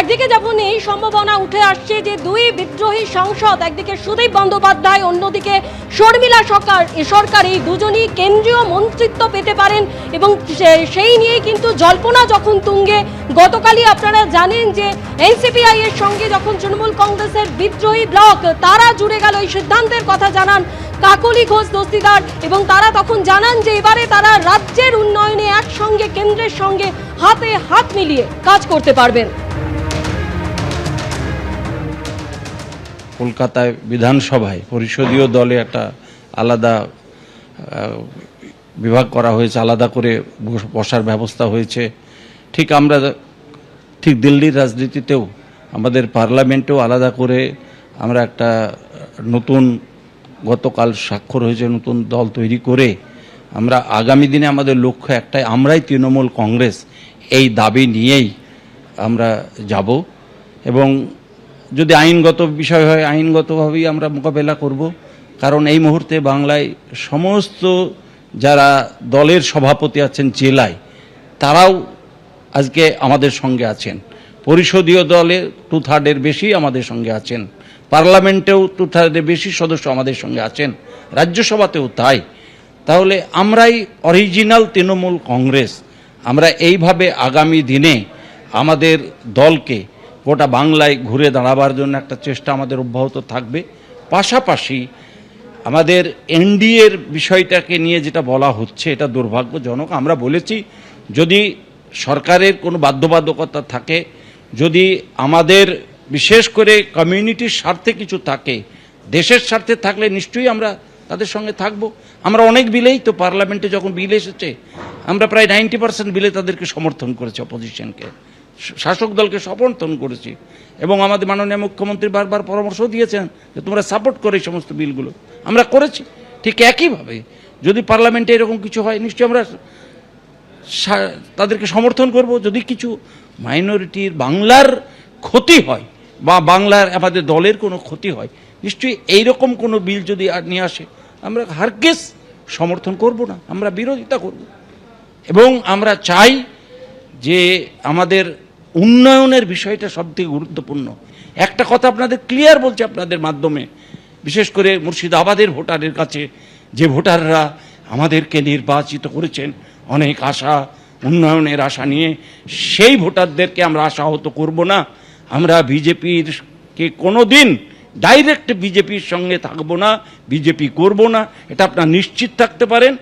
একদিকে যেমন এই সম্ভাবনা উঠে আসছে যে দুই বিদ্রোহী সাংসদ, একদিকে সুদীপ বন্দ্যোপাধ্যায়, অন্যদিকে শর্মিলা সরকার, এই দুজনই কেন্দ্রীয় মন্ত্রিত্ব পেতে পারেন এবং সেই নিয়েই কিন্তু জল্পনা যখন তুঙ্গে। গতকালই আপনারা জানেন যে এনসিপিআই এর সঙ্গে যখন তৃণমূল কংগ্রেসের বিদ্রোহী ব্লক তারা জুড়ে গেল, এই সিদ্ধান্তের কথা জানান কাকলি ঘোষ দস্তিদার এবং তারা তখন জানান যে এবারে তারা রাজ্যের উন্নয়নে একসঙ্গে কেন্দ্রের সঙ্গে হাতে হাত মিলিয়ে কাজ করতে পারবেন। কলকাতায় বিধানসভায় পরিষদীয় দলে একটা আলাদা বিভাগ করা হয়েছে, আলাদা করে বসার ব্যবস্থা হয়েছে। ঠিক দিল্লির রাজনীতিতেও আমাদের পার্লামেন্টেও আলাদা করে আমরা একটা নতুন, গতকাল স্বাক্ষর হয়েছে নতুন দল তৈরি করে আমরা আগামী দিনে আমাদের লক্ষ্য একটাই, আমরাই তৃণমূল কংগ্রেস এই দাবি নিয়েই আমরা যাব এবং যদি আইনগত বিষয় হয় আইনগতভাবেই আমরা মোকাবেলা করব। কারণ এই মুহূর্তে বাংলায় সমস্ত যারা দলের সভাপতি আছেন জেলায় তারাও আজকে আমাদের সঙ্গে আছেন, পরিষদীয় দলে 2/3 বেশি আমাদের সঙ্গে আছেন, পার্লামেন্টেও 2/3 বেশি সদস্য আমাদের সঙ্গে আছেন, রাজ্যসভাতেও তাই। তাহলে আমরাই অরিজিনাল তৃণমূল কংগ্রেস। আমরা এইভাবে আগামী দিনে আমাদের দলকে গোটা বাংলায় ঘুরে দাঁড়াবার জন্য একটা চেষ্টা আমাদের অব্যাহত থাকবে। পাশাপাশি আমাদের এনডিএর বিষয়টাকে নিয়ে যেটা বলা হচ্ছে এটা দুর্ভাগ্যজনক। আমরা বলেছি যদি সরকারের কোনো বাধ্যবাধকতা থাকে, যদি আমাদের বিশেষ করে কমিউনিটির স্বার্থে কিছু থাকে, দেশের স্বার্থে থাকলে নিশ্চয়ই আমরা তাদের সঙ্গে থাকব। আমরা অনেক বিলেই তো পার্লামেন্টে যখন বিল এসেছে আমরা প্রায় 90% বিলে তাদেরকে সমর্থন করেছি, অপোজিশনকে, শাসক দলকে সমর্থন করেছি এবং আমাদের মাননীয় মুখ্যমন্ত্রী বারবার পরামর্শ দিয়েছেন যে তোমরা সাপোর্ট করো এই সমস্ত বিলগুলো, আমরা করেছি। ঠিক একইভাবে যদি পার্লামেন্টে এরকম কিছু হয় নিশ্চয়ই আমরা তাদেরকে সমর্থন করব। যদি কিছু মাইনরিটির বাংলার ক্ষতি হয় বা বাংলার আমাদের দলের কোনো ক্ষতি হয় নিশ্চয়ই এইরকম কোনো বিল যদি আর নিয়ে আসে আমরা হারগিজ সমর্থন করব না, আমরা বিরোধিতা করব। এবং আমরা চাই যে আমাদের উন্নয়নের বিষয়টা সবথেকে গুরুত্বপূর্ণ। একটা কথা আপনাদের ক্লিয়ার বলছি আপনাদের মাধ্যমে, বিশেষ করে মুর্শিদাবাদের ভোটারের কাছে, যে ভোটাররা আমাদেরকে নির্বাচিত করেছেন অনেক আশা, উন্নয়নের আশা নিয়ে, সেই ভোটারদেরকে আমরা আশাহত করব না। আমরা বিজেপিকে কোনো দিন ডাইরেক্ট বিজেপির সঙ্গে থাকবো না, বিজেপি করব না, এটা আপনারা নিশ্চিত থাকতে পারেন।